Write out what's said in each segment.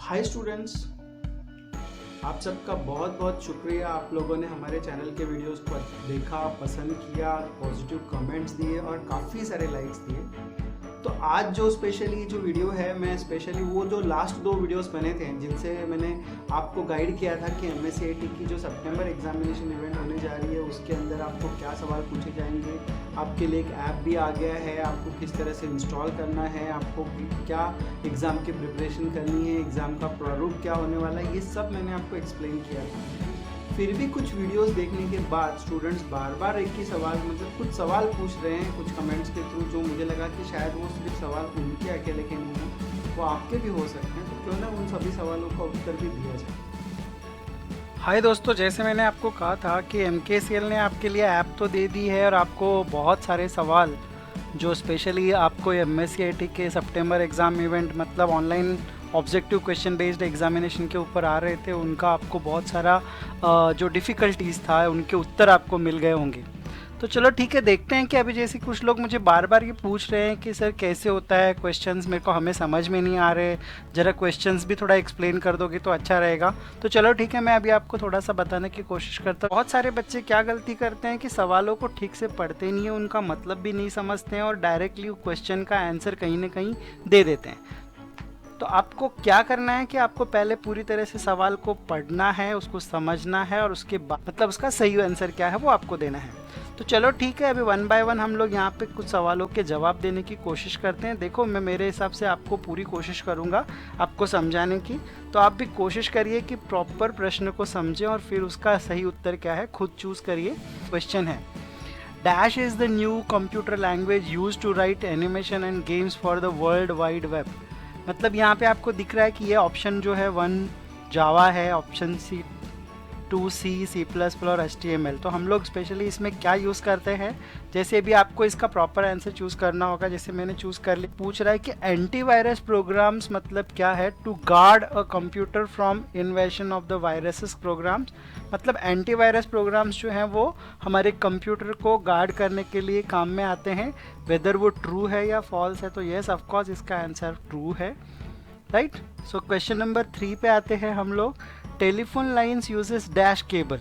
Hi students, आप सबका बहुत बहुत शुक्रिया। आप लोगों ने हमारे चैनल के वीडियोस को देखा, पसंद किया, पॉजिटिव कमेंट्स दिए और काफ़ी सारे लाइक्स दिए। तो आज जो स्पेशली जो वीडियो है, मैं स्पेशली वो जो लास्ट 2 वीडियोस बने थे जिनसे मैंने आपको गाइड किया था कि MSc की जो सितंबर एग्जामिनेशन इवेंट होने जा रही है उसके अंदर आपको क्या सवाल पूछे जाएंगे। आपके लिए एक ऐप भी आ गया है, आपको किस तरह से इंस्टॉल करना है, आपको क्या एग्ज़ाम की प्रिपरेशन करनी है, एग्ज़ाम का प्रारूप क्या होने वाला है, ये सब मैंने आपको एक्सप्लेन किया था। फिर भी कुछ वीडियोस देखने के बाद स्टूडेंट्स बार बार एक ही सवाल, मतलब कुछ सवाल पूछ रहे हैं कुछ कमेंट्स के थ्रू, जो मुझे लगा कि शायद वो सिर्फ सवाल उनके अकेले के नहीं हैं, वो आपके भी हो सकते हैं। तो क्यों ना उन सभी सवालों का उत्तर भी दिया जाए। हाय दोस्तों, जैसे मैंने आपको कहा था कि MKCL ने आपके लिए ऐप तो दे दी है और आपको बहुत सारे सवाल जो स्पेशली आपको MSc के सितंबर एग्ज़ाम इवेंट मतलब online objective question based examination के ऊपर आ रहे थे, उनका आपको बहुत सारा जो डिफ़िकल्टीज़ था उनके उत्तर आपको मिल गए होंगे। तो चलो ठीक है, देखते हैं कि अभी जैसे कुछ लोग मुझे बार बार ये पूछ रहे हैं कि सर कैसे होता है क्वेश्चंस, मेरे को हमें समझ में नहीं आ रहे, ज़रा क्वेश्चंस भी थोड़ा एक्सप्लेन कर दोगे तो अच्छा रहेगा। तो चलो ठीक है, मैं अभी आपको थोड़ा सा बताने की कोशिश करता हूँ। बहुत सारे बच्चे क्या गलती करते हैं कि सवालों को ठीक से पढ़ते नहीं है, उनका मतलब भी नहीं समझते हैं और डायरेक्टली क्वेश्चन का आंसर कहीं ना कहीं दे देते हैं। तो आपको क्या करना है कि आपको पहले पूरी तरह से सवाल को पढ़ना है, उसको समझना है और उसके बाद मतलब उसका सही आंसर क्या है वो आपको देना है। तो चलो ठीक है, अभी 1 बाय 1 हम लोग यहाँ पे कुछ सवालों के जवाब देने की कोशिश करते हैं। देखो, मैं मेरे हिसाब से आपको पूरी कोशिश करूँगा आपको समझाने की, तो आप भी कोशिश करिए कि प्रॉपर प्रश्न को समझें और फिर उसका सही उत्तर क्या है खुद चूज़ करिए। क्वेश्चन है, dash is the new computer language use to write animation and games for the world wide web. मतलब यहाँ पे आपको दिख रहा है कि ये ऑप्शन जो है 1 जावा है, ऑप्शन सी 2 C++ और HTML। तो हम लोग स्पेशली इसमें क्या यूज़ करते हैं, जैसे भी आपको इसका प्रॉपर आंसर चूज़ करना होगा। जैसे मैंने चूज़ कर लिया। पूछ रहा है कि एंटीवायरस प्रोग्राम्स मतलब क्या है, to guard a computer from invasion of the viruses programs. मतलब एंटीवायरस प्रोग्राम्स जो हैं वो हमारे कंप्यूटर को गार्ड करने के लिए काम में आते हैं। वेदर वो ट्रू है या फॉल्स है, तो येस ऑफकोर्स इसका आंसर ट्रू है, राइट। सो क्वेश्चन नंबर 3 पे आते हैं हम लोग। Telephone lines uses dash cable.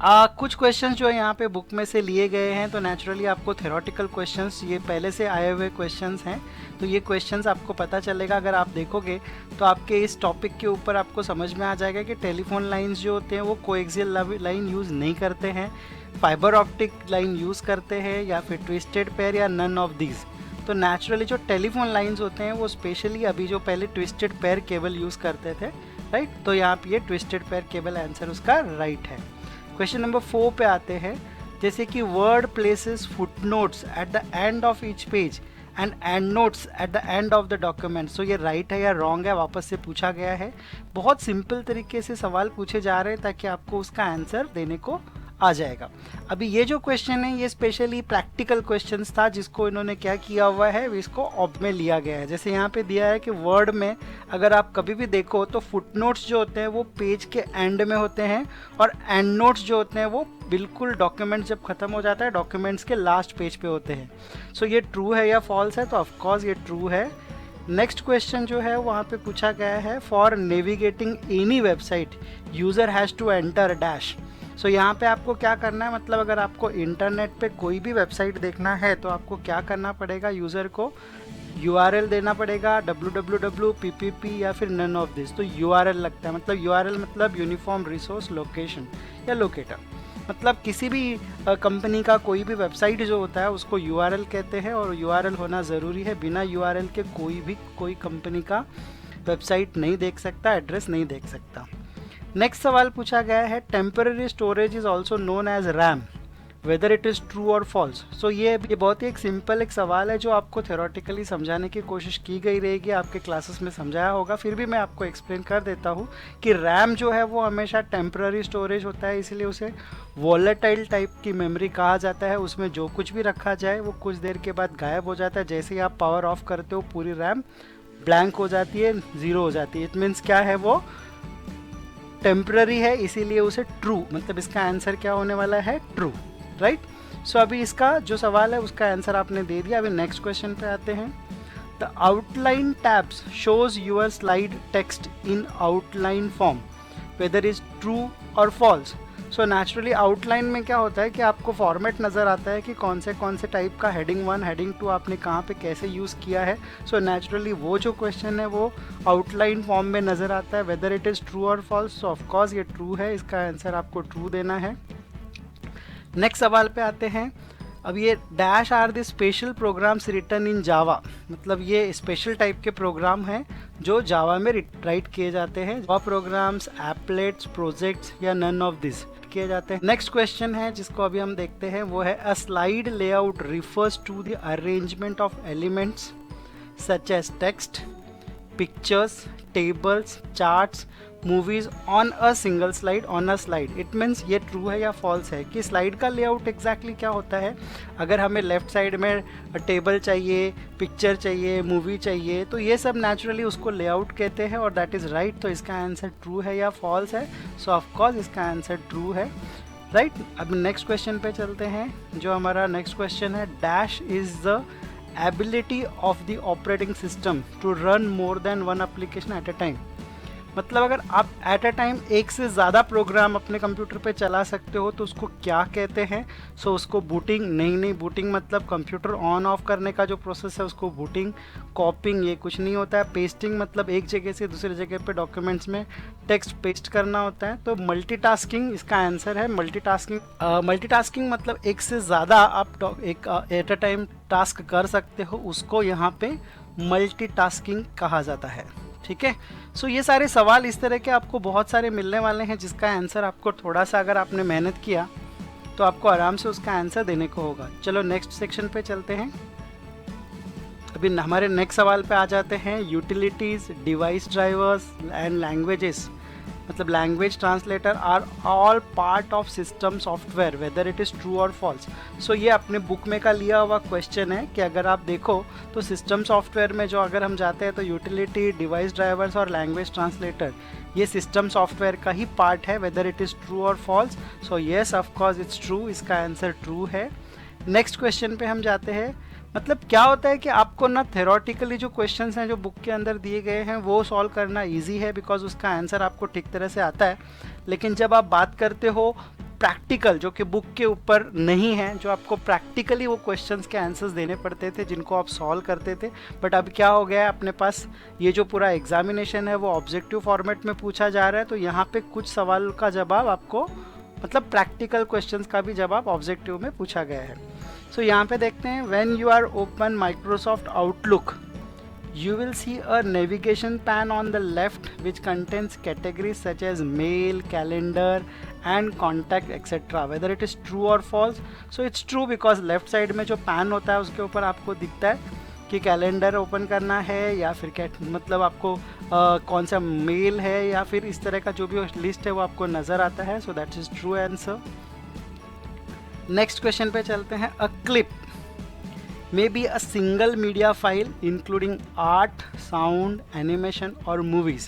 कुछ क्वेश्चंस जो है यहाँ पे बुक में से लिए गए हैं, तो नेचुरली आपको थ्योरेटिकल क्वेश्चंस, ये पहले से आए हुए क्वेश्चंस हैं, तो ये क्वेश्चंस आपको पता चलेगा। अगर आप देखोगे तो आपके इस टॉपिक के ऊपर आपको समझ में आ जाएगा कि टेलीफोन लाइन्स जो होते हैं वो कोएक्सियल लाइन यूज़ नहीं करते हैं, फाइबर ऑप्टिक लाइन यूज़ करते हैं, या फिर ट्विस्टेड पेयर, या नन ऑफ दीज। तो नेचुरली जो टेलीफोन लाइंस होते हैं वो स्पेशली अभी जो पहले ट्विस्टेड पेयर केबल यूज़ करते थे, राइट। तो यहाँ पे ये ट्विस्टेड पेयर केबल आंसर उसका राइट है। क्वेश्चन नंबर 4 पे आते हैं, जैसे कि word places footnotes at the end of each page and endnotes at the end of the document. So ये राइट है या रॉन्ग है, वापस से पूछा गया है। बहुत सिंपल तरीके से सवाल पूछे जा रहे हैं ताकि आपको उसका आंसर देने को आ जाएगा। अभी ये जो क्वेश्चन है ये स्पेशली प्रैक्टिकल क्वेश्चंस था, जिसको इन्होंने क्या किया हुआ है, इसको ऑब में लिया गया है। जैसे यहाँ पे दिया है कि वर्ड में अगर आप कभी भी देखो तो फुटनोट्स जो होते हैं वो पेज के एंड में होते हैं, और एंड नोट्स जो होते हैं वो बिल्कुल डॉक्यूमेंट जब खत्म हो जाता है डॉक्यूमेंट्स के लास्ट पेज पे होते हैं। सो ये ट्रू है या फॉल्स है, तो ऑफकोर्स ये ट्रू है। नेक्स्ट क्वेश्चन जो है वहाँ पे पूछा गया है, for navigating any website user has to enter dash. So यहाँ पे आपको क्या करना है, मतलब अगर आपको इंटरनेट पे कोई भी वेबसाइट देखना है तो आपको क्या करना पड़ेगा, यूज़र को URL देना पड़ेगा, www, PPP या फिर नन ऑफ दिस। तो URL लगता है, मतलब URL मतलब यूनिफॉर्म रिसोर्स लोकेशन या लोकेटर। मतलब किसी भी कंपनी का कोई भी वेबसाइट जो होता है उसको URL कहते हैं, और URL होना ज़रूरी है। बिना URL के कोई कंपनी का वेबसाइट नहीं देख सकता, एड्रेस नहीं देख सकता। नेक्स्ट सवाल पूछा गया है, temporary storage is also known as RAM, whether it is true और फॉल्स। सो ये बहुत ही एक सिंपल एक सवाल है जो आपको थ्योरेटिकली समझाने की कोशिश की गई रहेगी, आपके क्लासेस में समझाया होगा, फिर भी मैं आपको एक्सप्लेन कर देता हूँ कि रैम जो है वो हमेशा टेम्पररी स्टोरेज होता है, इसलिए उसे वॉलेटाइल टाइप की मेमोरी कहा जाता है। उसमें जो कुछ भी रखा जाए वो कुछ देर के बाद गायब हो जाता है। जैसे ही आप पावर ऑफ करते हो पूरी रैम ब्लैंक हो जाती है, ज़ीरो हो जाती है। इट मीन्स क्या है, वो टेम्पररी है, इसीलिए उसे ट्रू, मतलब इसका आंसर क्या होने वाला है, ट्रू, राइट। सो अभी इसका जो सवाल है उसका आंसर आपने दे दिया। अभी नेक्स्ट क्वेश्चन पे आते हैं। The outline tabs shows your slide text in outline form, whether is true or false. So naturally outline में क्या होता है कि आपको फॉर्मेट नज़र आता है कि कौन से टाइप का हेडिंग 1 हेडिंग 2 आपने कहाँ पे कैसे यूज़ किया है. सो नेचुरली वो जो क्वेश्चन है वो आउटलाइन फॉर्म में नज़र आता है, वेदर इट इज़ ट्रू और फॉल्स. सो ऑफकोर्स ये ट्रू है, इसका आंसर आपको ट्रू देना है. नेक्स्ट सवाल पे आते हैं. अब ये dash are the special programs written in Java, मतलब ये स्पेशल टाइप के प्रोग्राम हैं जो जावा में राइट किए जाते हैं. जावा प्रोग्राम्स, एप्लेट्स, प्रोजेक्ट्स या नन ऑफ दिस किए जाते हैं. नेक्स्ट क्वेश्चन है जिसको अभी हम देखते हैं, वो है a slide layout refers to the arrangement of elements such as text, pictures, tables, charts, movies on a single slide on a slide. It means ये ट्रू है या फॉल्स है कि स्लाइड का लेआउट एग्जैक्टली क्या होता है. अगर हमें लेफ्ट साइड में टेबल चाहिए, पिक्चर चाहिए, मूवी चाहिए, तो ये सब नेचुरली उसको लेआउट कहते हैं और दैट इज़ राइट. तो इसका आंसर ट्रू है या फॉल्स है. सो ऑफकोर्स इसका आंसर ट्रू है, राइट. अब नेक्स्ट क्वेश्चन पे चलते हैं. जो हमारा नेक्स्ट क्वेश्चन है, dash is the ability of the operating system to run more than one application at a time. मतलब अगर आप एट अ टाइम एक से ज़्यादा प्रोग्राम अपने कंप्यूटर पे चला सकते हो तो उसको क्या कहते हैं. सो उसको बूटिंग नहीं, बूटिंग मतलब कंप्यूटर ऑन ऑफ करने का जो प्रोसेस है उसको बूटिंग. कॉपिंग ये कुछ नहीं होता है. पेस्टिंग मतलब एक जगह से दूसरी जगह पे डॉक्यूमेंट्स में टेक्स्ट पेस्ट करना होता है. तो मल्टीटास्किंग इसका आंसर है. मल्टीटास्किंग मतलब एक से ज़्यादा आप एक एट अ टाइम टास्क कर सकते हो, उसको यहाँ पे मल्टीटास्किंग कहा जाता है. ठीक है. सो ये सारे सवाल इस तरह के आपको बहुत सारे मिलने वाले हैं जिसका आंसर आपको थोड़ा सा अगर आपने मेहनत किया तो आपको आराम से उसका आंसर देने को होगा. चलो नेक्स्ट सेक्शन पे चलते हैं. अभी हमारे नेक्स्ट सवाल पे आ जाते हैं. Utilities, device drivers and languages, मतलब language translator are all part of system software whether it is true और फॉल्स. सो ये अपने बुक में का लिया हुआ क्वेश्चन है कि अगर आप देखो तो सिस्टम सॉफ्टवेयर में जो अगर हम जाते हैं तो यूटिलिटी, डिवाइस ड्राइवर्स और लैंग्वेज ट्रांसलेटर ये सिस्टम सॉफ्टवेयर का ही पार्ट है, वेदर इट इज़ ट्रू और false. So yes of course it's true, इसका आंसर ट्रू है. नेक्स्ट क्वेश्चन पे हम जाते हैं. मतलब क्या होता है कि आपको ना थेरोटिकली जो क्वेश्चंस हैं जो बुक के अंदर दिए गए हैं वो सॉल्व करना इजी है बिकॉज उसका आंसर आपको ठीक तरह से आता है. लेकिन जब आप बात करते हो प्रैक्टिकल जो कि बुक के ऊपर नहीं है, जो आपको प्रैक्टिकली वो क्वेश्चंस के आंसर्स देने पड़ते थे जिनको आप सॉल्व करते थे, बट अब क्या हो गया है अपने पास ये जो पूरा एग्जामिनेशन है वो ऑब्जेक्टिव फॉर्मेट में पूछा जा रहा है. तो यहाँ पे कुछ सवाल का जवाब आपको मतलब प्रैक्टिकल क्वेश्चंस का भी जवाब ऑब्जेक्टिव में पूछा गया है. सो यहाँ पे देखते हैं. When you are open Microsoft Outlook you will see a navigation pan on the left which contains categories such as mail, calendar and contact etc. whether it is true or false. So it's true because left side में जो pan होता है उसके ऊपर आपको दिखता है कि कैलेंडर ओपन करना है या फिर क्या मतलब आपको कौन सा मेल है या फिर इस तरह का जो भी लिस्ट है वो आपको नज़र आता है. So that is true answer. Next question पे चलते हैं. A clip may be a single media file including art, sound, animation or movies.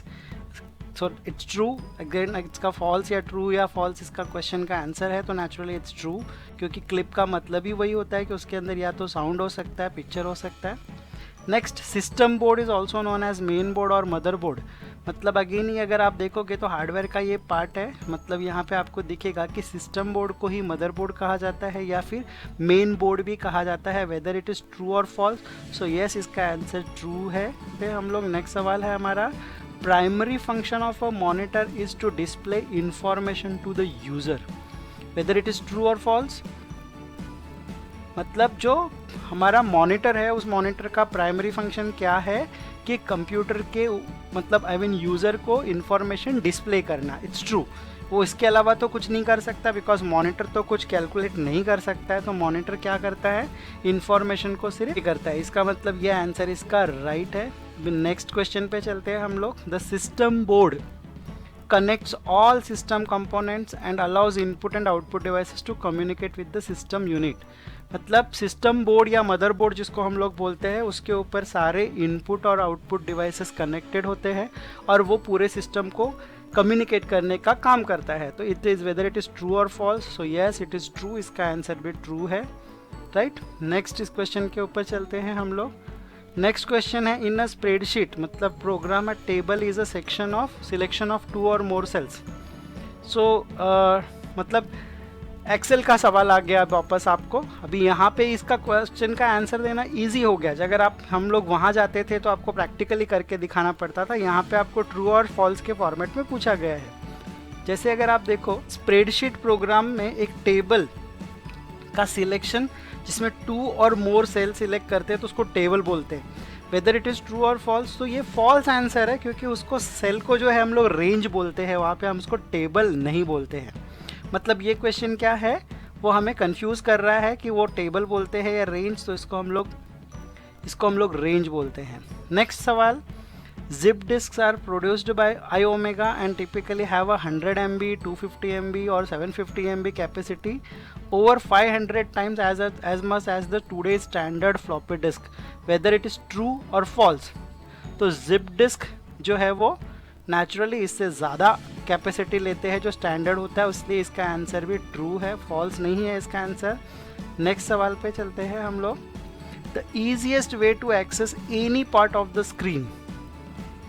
So it's true. Again इसका false या true या false इसका क्वेश्चन का आंसर है. तो naturally it's true क्योंकि क्लिप का मतलब ही वही होता है कि उसके अंदर या तो साउंड हो सकता है, पिक्चर हो सकता है. Next, system board is also known as main board और मदर बोर्ड. मतलब अगेन ही अगर आप देखोगे तो हार्डवेयर का ये पार्ट है. मतलब यहाँ पे आपको दिखेगा कि सिस्टम बोर्ड को ही मदर बोर्ड कहा जाता है या फिर मेन बोर्ड भी कहा जाता है, वेदर इट इज़ ट्रू और फॉल्स. सो येस इसका आंसर ट्रू है. फिर हम लोग नेक्स्ट सवाल है हमारा. Primary function of a monitor is to display information to the user, whether it is true और फॉल्स. मतलब जो हमारा मॉनिटर है उस मॉनिटर का प्राइमरी फंक्शन क्या है कि कंप्यूटर के मतलब आई मीन यूज़र को इन्फॉर्मेशन डिस्प्ले करना. It's true. वो इसके अलावा तो कुछ नहीं कर सकता बिकॉज मॉनिटर तो कुछ कैलकुलेट नहीं कर सकता है. तो मॉनिटर क्या करता है, इन्फॉर्मेशन को सिर्फ करता है. इसका मतलब ये आंसर इसका राइट है. नेक्स्ट क्वेश्चन पे चलते हैं हम लोग. The system board connects all system components and allows input and output devices to communicate with the system unit. मतलब सिस्टम बोर्ड या मदर बोर्ड जिसको हम लोग बोलते हैं उसके ऊपर सारे इनपुट और आउटपुट डिवाइसेस कनेक्टेड होते हैं और वो पूरे सिस्टम को कम्युनिकेट करने का काम करता है. तो it is whether it is true और false. So yes it is true. इसका आंसर भी ट्रू है, राइट. नेक्स्ट इस क्वेश्चन के ऊपर चलते हैं हम लोग. नेक्स्ट क्वेश्चन है, इन अ स्प्रेडशीट मतलब program a table is a section of selection of 2 और मोर सेल्स। सो मतलब एक्सेल का सवाल आ गया वापस आपको। अभी यहाँ पे इसका क्वेश्चन का आंसर देना इजी हो गया। अगर हम लोग वहाँ जाते थे तो आपको प्रैक्टिकली करके दिखाना पड़ता था, यहाँ पे आपको ट्रू और फॉल्स के फॉर्मेट में पूछा गया है। जैसे अगर आप देखो स्प्रेडशीट प्रोग्राम में एक टेबल का सिलेक्शन जिसमें 2 और मोर सेल सिलेक्ट करते हैं तो उसको टेबल बोलते हैं। वेदर इट इज़ ट्रू और फॉल्स, तो ये फॉल्स आंसर है क्योंकि उसको सेल को जो है हम लोग रेंज बोलते हैं, वहाँ पे हम उसको टेबल नहीं बोलते हैं। मतलब ये क्वेश्चन क्या है, वो हमें कंफ्यूज कर रहा है कि वो टेबल बोलते हैं या रेंज, तो इसको हम लोग रेंज बोलते हैं। नेक्स्ट सवाल, zip disks are produced by iOmega and typically have a 100 MB, 250 MB or 750 MB capacity over 500 times as much as the today's standard floppy disk, whether it is true or false। तो zip disk जो है वो naturally इससे ज़्यादा capacity लेते हैं जो standard होता है, इसलिए इसका आंसर भी ट्रू है, फॉल्स नहीं है इसका आंसर। नेक्स्ट सवाल पे चलते हैं हम लोग। The easiest way to access any part of the screen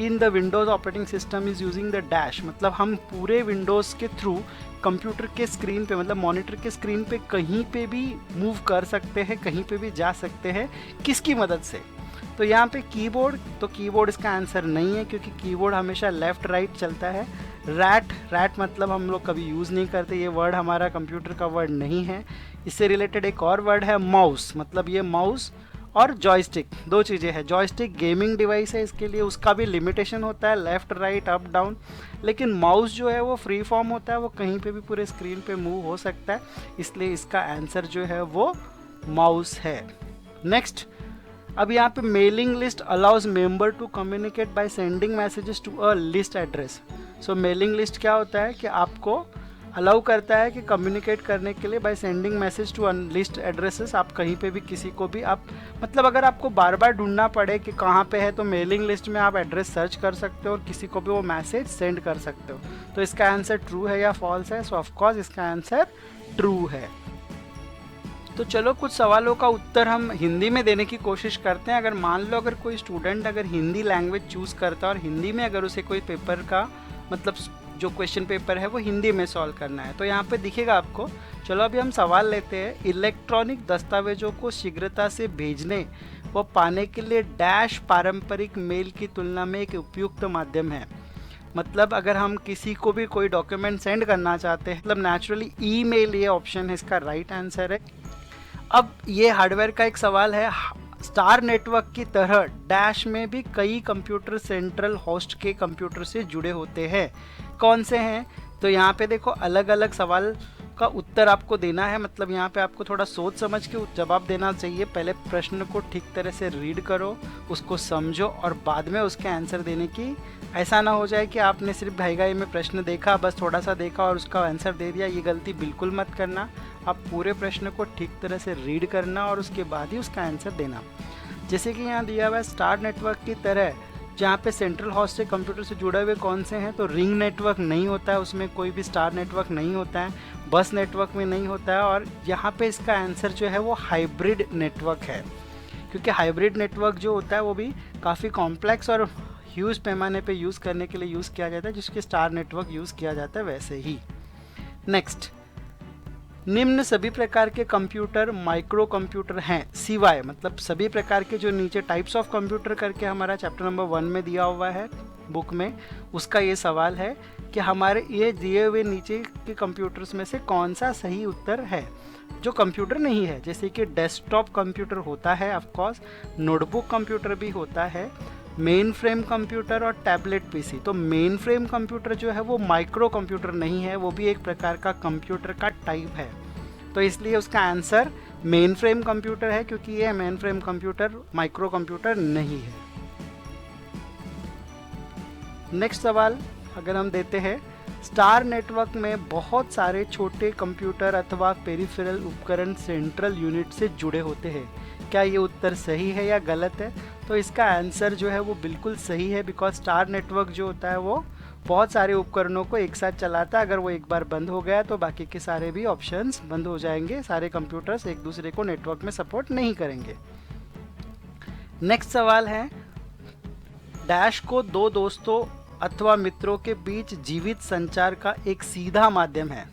in the Windows operating system is using the dash. मतलब हम पूरे विंडोज़ के थ्रू कंप्यूटर के स्क्रीन पे मतलब मॉनिटर के स्क्रीन पे कहीं पे भी मूव कर सकते हैं, कहीं पे भी जा सकते हैं, किसकी मदद से। तो यहाँ पे कीबोर्ड, तो कीबोर्ड इसका आंसर नहीं है क्योंकि कीबोर्ड हमेशा लेफ़्ट राइट चलता है। रैट मतलब हम लोग कभी यूज़ नहीं करते, ये वर्ड हमारा कंप्यूटर का वर्ड नहीं है। इससे रिलेटेड एक और वर्ड है माउस, मतलब ये माउस और जॉयस्टिक, दो चीज़ें हैं। जॉयस्टिक गेमिंग डिवाइस है, इसके लिए उसका भी लिमिटेशन होता है, लेफ़्ट राइट अप डाउन, लेकिन माउस जो है वो फ्री फॉर्म होता है, वो कहीं पे भी पूरे स्क्रीन पे मूव हो सकता है, इसलिए इसका आंसर जो है वो माउस है। नेक्स्ट, अब यहाँ पे mailing list allows member to communicate by sending messages to a list address. So mailing list क्या होता है कि आपको अलाउ करता है कि कम्युनिकेट करने के लिए by sending message to list addresses. आप कहीं पे भी किसी को भी आप मतलब अगर आपको बार बार ढूंढना पड़े कि कहाँ पे है तो मेलिंग लिस्ट में आप एड्रेस सर्च कर सकते हो और किसी को भी वो मैसेज सेंड कर सकते हो। तो इसका आंसर ट्रू है या फॉल्स है? सो ऑफकोर्स इसका आंसर ट्रू है। तो चलो कुछ सवालों का उत्तर हम हिंदी में देने की कोशिश करते हैं। अगर मान लो अगर कोई स्टूडेंट अगर हिंदी लैंग्वेज चूज़ करता है और हिंदी में अगर उसे कोई पेपर का मतलब जो क्वेश्चन पेपर है वो हिंदी में सॉल्व करना है तो यहाँ पे दिखेगा आपको। चलो अभी हम सवाल लेते हैं। इलेक्ट्रॉनिक दस्तावेजों को शीघ्रता से भेजने व पाने के लिए डैश पारंपरिक मेल की तुलना में एक उपयुक्त माध्यम है। मतलब अगर हम किसी को भी कोई डॉक्यूमेंट सेंड करना चाहते हैं मतलब नेचुरली ईमेल ये ऑप्शन है, इसका राइट आंसर है। अब ये हार्डवेयर का एक सवाल है। स्टार नेटवर्क की तरह डैश में भी कई कंप्यूटर सेंट्रल होस्ट के कंप्यूटर से जुड़े होते हैं। कौन से हैं? तो यहाँ पे देखो अलग अलग सवाल का उत्तर आपको देना है। मतलब यहाँ पे आपको थोड़ा सोच समझ के जवाब देना चाहिए। पहले प्रश्न को ठीक तरह से रीड करो, उसको समझो और बाद में उसके आंसर देने की। ऐसा ना हो जाए कि आपने सिर्फ भाईगाई में प्रश्न देखा, बस थोड़ा सा देखा और उसका आंसर दे दिया। ये गलती बिल्कुल मत करना। आप पूरे प्रश्न को ठीक तरह से रीड करना और उसके बाद ही उसका आंसर देना। जैसे कि यहाँ दिया हुआ है स्टार नेटवर्क की तरह, जहाँ पे सेंट्रल होस्ट से कंप्यूटर से जुड़े हुए कौन से हैं? तो रिंग नेटवर्क नहीं होता है, उसमें कोई भी स्टार नेटवर्क नहीं होता है, बस नेटवर्क में नहीं होता है। और यहाँ पे इसका आंसर जो है वो हाइब्रिड नेटवर्क है, क्योंकि हाइब्रिड नेटवर्क जो होता है वो भी काफ़ी कॉम्प्लेक्स और ह्यूज पैमाने पे यूज़ करने के लिए यूज़ किया जाता है, जिसके स्टार नेटवर्क यूज़ किया जाता है वैसे ही। नेक्स्ट, निम्न सभी प्रकार के कंप्यूटर माइक्रो कंप्यूटर हैं सिवाय, मतलब सभी प्रकार के जो नीचे टाइप्स ऑफ कंप्यूटर करके हमारा चैप्टर नंबर 1 में दिया हुआ है बुक में, उसका ये सवाल है कि हमारे ये दिए हुए नीचे के कंप्यूटर्स में से कौन सा सही उत्तर है जो कंप्यूटर नहीं है। जैसे कि डेस्कटॉप कंप्यूटर होता है, ऑफकोर्स नोटबुक कंप्यूटर भी होता है, मेन फ्रेम कंप्यूटर और टैबलेट पीसी। तो मेन फ्रेम कंप्यूटर जो है वो माइक्रो कंप्यूटर नहीं है, वो भी एक प्रकार का कंप्यूटर का टाइप है। तो इसलिए उसका आंसर मेन फ्रेम कंप्यूटर है, क्योंकि ये main frame computer micro computer नहीं है। नेक्स्ट सवाल अगर हम देते हैं, स्टार नेटवर्क में बहुत सारे छोटे कंप्यूटर अथवा पेरिफेरल उपकरण सेंट्रल यूनिट से जुड़े होते हैं। क्या ये उत्तर सही है या गलत है? तो इसका आंसर जो है वो बिल्कुल सही है, बिकॉज स्टार नेटवर्क जो होता है वो बहुत सारे उपकरणों को एक साथ चलाता है। अगर वो एक बार बंद हो गया तो बाकी के सारे भी ऑप्शंस बंद हो जाएंगे, सारे कंप्यूटर्स एक दूसरे को नेटवर्क में सपोर्ट नहीं करेंगे। नेक्स्ट सवाल है, डैश को दो दोस्तों अथवा मित्रों के बीच जीवित संचार का एक सीधा माध्यम है।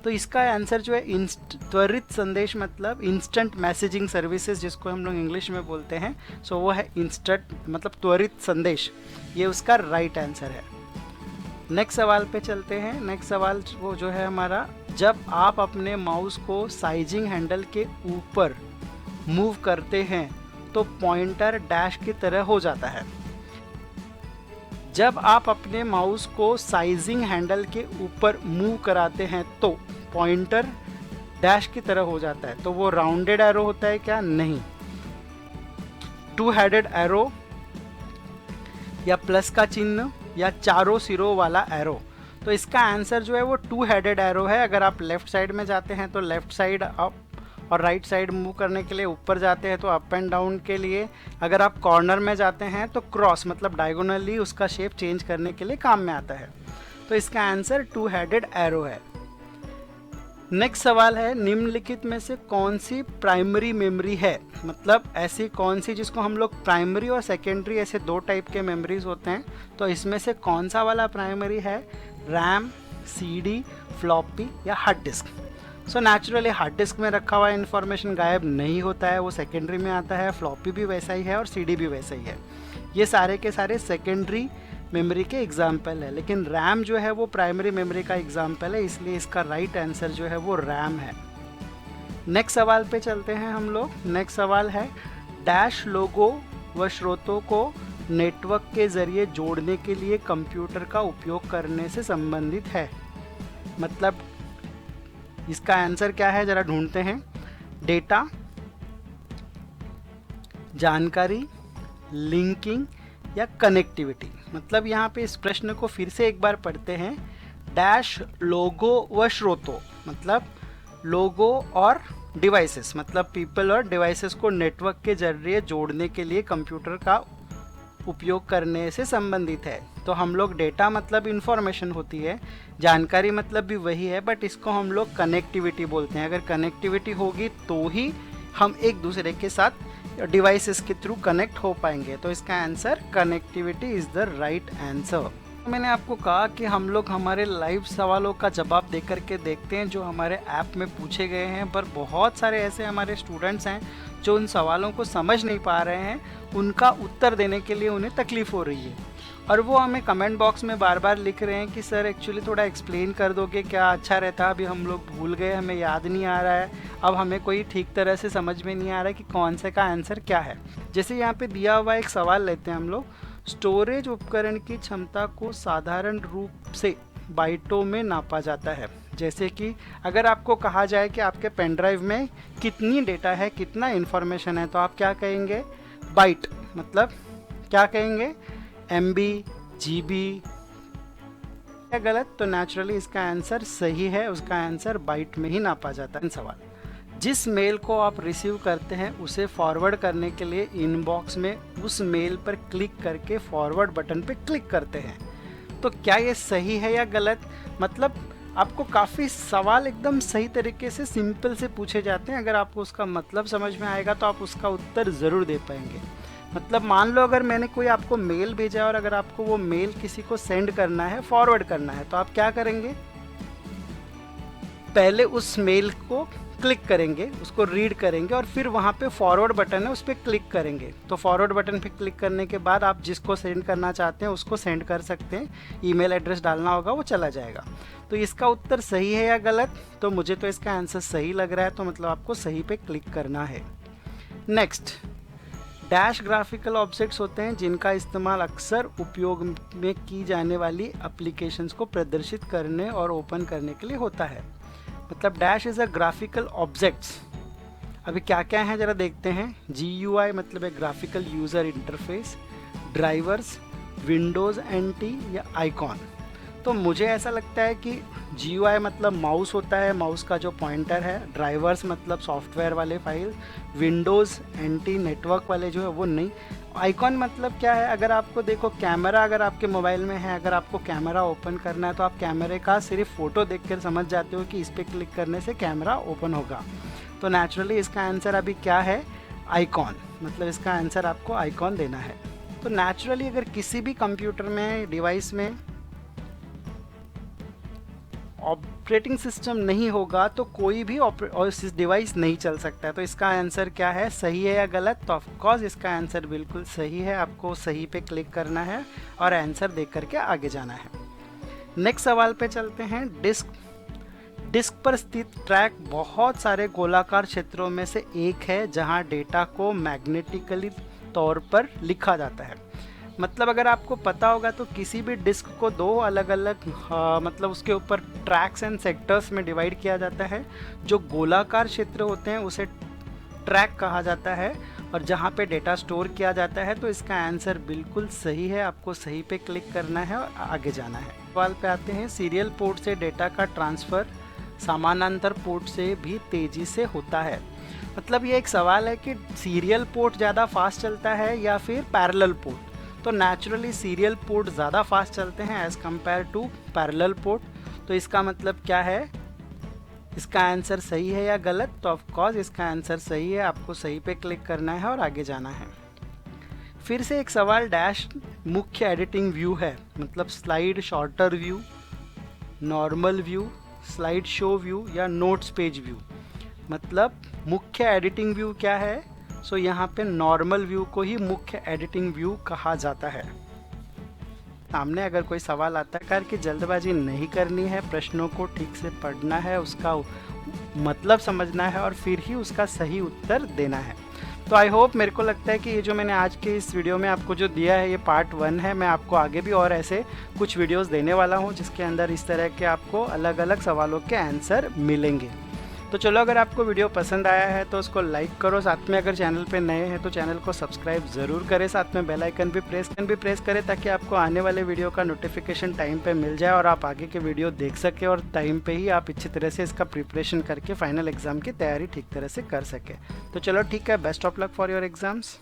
तो इसका आंसर जो है त्वरित संदेश, मतलब इंस्टेंट मैसेजिंग सर्विसेज जिसको हम लोग इंग्लिश में बोलते हैं, सो वो है इंस्टेंट मतलब त्वरित संदेश, ये उसका राइट आंसर है। नेक्स्ट सवाल पे चलते हैं। नेक्स्ट सवाल वो जो है हमारा, जब आप अपने माउस को साइजिंग हैंडल के ऊपर मूव करते हैं तो पॉइंटर डैश की तरह हो जाता है। जब आप अपने माउस को साइजिंग हैंडल के ऊपर मूव कराते हैं तो पॉइंटर डैश की तरह हो जाता है। तो वो राउंडेड एरो होता है क्या? नहीं। टू हेडेड एरो या प्लस का चिन्ह या चारों सिरों वाला एरो। तो इसका आंसर जो है वो टू हेडेड एरो है। अगर आप लेफ्ट साइड में जाते हैं तो लेफ्ट साइड अप, और राइट साइड मूव करने के लिए ऊपर जाते हैं तो अप एंड डाउन के लिए। अगर आप कॉर्नर में जाते हैं तो क्रॉस मतलब डायगोनली उसका शेप चेंज करने के लिए काम में आता है। तो इसका आंसर टू हेडेड एरो है। नेक्स्ट सवाल है, निम्नलिखित में से कौन सी प्राइमरी मेमोरी है? मतलब ऐसी कौन सी जिसको हम लोग प्राइमरी और सेकेंडरी ऐसे दो टाइप के मेमोरीज होते हैं, तो इसमें से कौन सा वाला प्राइमरी है? रैम, सीडी, फ्लॉपी या hard disk? So naturally hard disk में रखा हुआ इन्फॉर्मेशन गायब नहीं होता है, वो सेकेंडरी में आता है। फ्लॉपी भी वैसा ही है और सीडी भी वैसा ही है। ये सारे के सारे सेकेंडरी मेमोरी के एग्जाम्पल है, लेकिन रैम जो है वो प्राइमरी मेमोरी का एग्जाम्पल है, इसलिए इसका राइट आंसर जो है वो रैम है। नेक्स्ट सवाल पे चलते हैं हम लोग। नेक्स्ट सवाल है, डैश लोगों व स्रोतों को नेटवर्क के जरिए जोड़ने के लिए कंप्यूटर का उपयोग करने से संबंधित है। मतलब इसका आंसर क्या है, जरा ढूंढते हैं। डेटा, जानकारी, लिंकिंग या कनेक्टिविटी। मतलब यहाँ पे इस प्रश्न को फिर से एक बार पढ़ते हैं। डैश लोगों व स्रोतों, मतलब लोगों और डिवाइसेस, मतलब पीपल और डिवाइसेस को नेटवर्क के जरिए जोड़ने के लिए कंप्यूटर का उपयोग करने से संबंधित है। तो हम लोग डेटा मतलब इंफॉर्मेशन होती है, जानकारी मतलब भी वही है, बट इसको हम लोग कनेक्टिविटी बोलते हैं। अगर कनेक्टिविटी होगी तो ही हम एक दूसरे के साथ डिवाइसेस के थ्रू कनेक्ट हो पाएंगे। तो इसका answer connectivity is the right answer. मैंने आपको कहा कि हम लोग हमारे लाइव सवालों का जवाब दे करके देखते हैं जो हमारे ऐप में पूछे गए हैं, पर बहुत सारे ऐसे हमारे स्टूडेंट्स हैं जो उन सवालों को समझ नहीं पा रहे हैं, उनका उत्तर देने के लिए उन्हें तकलीफ़ हो रही है, और वो हमें कमेंट बॉक्स में बार बार लिख रहे हैं कि सर एक्चुअली थोड़ा एक्सप्लेन कर दोगे क्या, अच्छा रहता, अभी हम लोग भूल गए, हमें याद नहीं आ रहा है, अब हमें कोई ठीक तरह से समझ में नहीं आ रहा है कि कौन से का आंसर क्या है। जैसे यहाँ पे दिया हुआ एक सवाल लेते हैं हम लोग, स्टोरेज उपकरण की क्षमता को साधारण रूप से बाइटों में नापा जाता है। जैसे कि अगर आपको कहा जाए कि आपके पेन ड्राइव में कितनी डेटा है, कितना इन्फॉर्मेशन है, तो आप क्या कहेंगे? बाइट। मतलब क्या कहेंगे? MB, GB। क्या गलत? तो नेचुरली इसका आंसर सही है, उसका आंसर बाइट में ही नापा जाता है। सवाल, जिस मेल को आप रिसीव करते हैं उसे फॉरवर्ड करने के लिए इनबॉक्स में उस मेल पर क्लिक करके फॉरवर्ड बटन पर क्लिक करते हैं, तो क्या ये सही है या गलत? मतलब आपको काफ़ी सवाल एकदम सही तरीके से सिंपल से पूछे जाते हैं, अगर आपको उसका मतलब समझ में आएगा तो आप उसका उत्तर ज़रूर दे पाएंगे। मतलब मान लो अगर मैंने कोई आपको मेल भेजा और अगर आपको वो मेल किसी को सेंड करना है, फॉरवर्ड करना है, तो आप क्या करेंगे? पहले उस मेल को क्लिक करेंगे, उसको रीड करेंगे और फिर वहाँ पे फॉरवर्ड बटन है उस पर क्लिक करेंगे। तो फॉरवर्ड बटन पे क्लिक करने के बाद आप जिसको सेंड करना चाहते हैं उसको सेंड कर सकते हैं, ईमेल एड्रेस डालना होगा, वो चला जाएगा। तो इसका उत्तर सही है या गलत? तो मुझे तो इसका आंसर सही लग रहा है, तो मतलब आपको सही पे क्लिक करना है। नेक्स्ट, डैश ग्राफिकल ऑब्जेक्ट्स होते हैं जिनका इस्तेमाल अक्सर उपयोग में की जाने वाली एप्लीकेशंस को प्रदर्शित करने और ओपन करने के लिए होता है। मतलब dash is a graphical objects. अभी क्या क्या है ज़रा देखते हैं। GUI मतलब है graphical user interface, drivers, Windows NT या आइकॉन। तो मुझे ऐसा लगता है कि GUI मतलब माउस होता है, माउस का जो पॉइंटर है, ड्राइवर्स मतलब सॉफ्टवेयर वाले फाइल, विंडोज़ NT नेटवर्क वाले जो है वो नहीं। आइकॉन मतलब क्या है? अगर आपको देखो कैमरा अगर आपके मोबाइल में है, अगर आपको कैमरा ओपन करना है तो आप कैमरे का सिर्फ फ़ोटो देखकर समझ जाते हो कि इस पर क्लिक करने से कैमरा ओपन होगा। तो नेचुरली इसका आंसर अभी क्या है? आइकॉन, मतलब इसका आंसर आपको आइकॉन देना है। तो नेचुरली अगर किसी भी कंप्यूटर में, डिवाइस में ऑपरेटिंग सिस्टम नहीं होगा तो कोई भी डिवाइस नहीं चल सकता है। तो इसका आंसर क्या है, सही है या गलत? तो ऑफकोर्स इसका आंसर बिल्कुल सही है। आपको सही पे क्लिक करना है और आंसर देख करके आगे जाना है। नेक्स्ट सवाल पे चलते हैं। डिस्क पर स्थित ट्रैक बहुत सारे गोलाकार क्षेत्रों में से एक है जहां डेटा को मैग्नेटिकली तौर पर लिखा जाता है। मतलब अगर आपको पता होगा तो किसी भी डिस्क को दो अलग अलग मतलब उसके ऊपर ट्रैक्स एंड सेक्टर्स में डिवाइड किया जाता है। जो गोलाकार क्षेत्र होते हैं उसे ट्रैक कहा जाता है और जहाँ पे डेटा स्टोर किया जाता है। तो इसका आंसर बिल्कुल सही है। आपको सही पे क्लिक करना है और आगे जाना है। सवाल पे आते हैं। सीरियल पोर्ट से डेटा का ट्रांसफ़र समानांतर पोर्ट से भी तेज़ी से होता है। मतलब ये एक सवाल है कि सीरियल पोर्ट ज़्यादा फास्ट चलता है या फिर पैरेलल पोर्ट। तो नेचुरली सीरियल पोर्ट ज़्यादा फास्ट चलते हैं as compare to parallel port. तो इसका मतलब क्या है, इसका आंसर सही है या गलत? तो ऑफकोर्स इसका आंसर सही है। आपको सही पे क्लिक करना है और आगे जाना है। फिर से एक सवाल डैश मुख्य एडिटिंग व्यू है, मतलब slide shorter view, normal view, slide show view या नोट्स पेज व्यू। मतलब मुख्य एडिटिंग व्यू क्या है? सो यहाँ पे नॉर्मल व्यू को ही मुख्य एडिटिंग व्यू कहा जाता है। सामने अगर कोई सवाल आता है कि जल्दबाजी नहीं करनी है, प्रश्नों को ठीक से पढ़ना है, उसका मतलब समझना है और फिर ही उसका सही उत्तर देना है। तो आई होप, मेरे को लगता है कि ये जो मैंने आज के इस वीडियो में आपको जो दिया है ये पार्ट 1 है। मैं आपको आगे भी और ऐसे कुछ वीडियोस देने वाला हूँ जिसके अंदर इस तरह के आपको अलग अलग सवालों के आंसर मिलेंगे। तो चलो, अगर आपको वीडियो पसंद आया है तो उसको लाइक करो। साथ में अगर चैनल पे नए हैं तो चैनल को सब्सक्राइब ज़रूर करें। साथ में बेल आइकन भी प्रेस करें ताकि आपको आने वाले वीडियो का नोटिफिकेशन टाइम पे मिल जाए और आप आगे के वीडियो देख सकें और टाइम पे ही आप अच्छी तरह से इसका प्रिपरेशन करके फाइनल एग्ज़ाम की तैयारी ठीक तरह से कर सकें। तो चलो ठीक है, best of luck for your exams.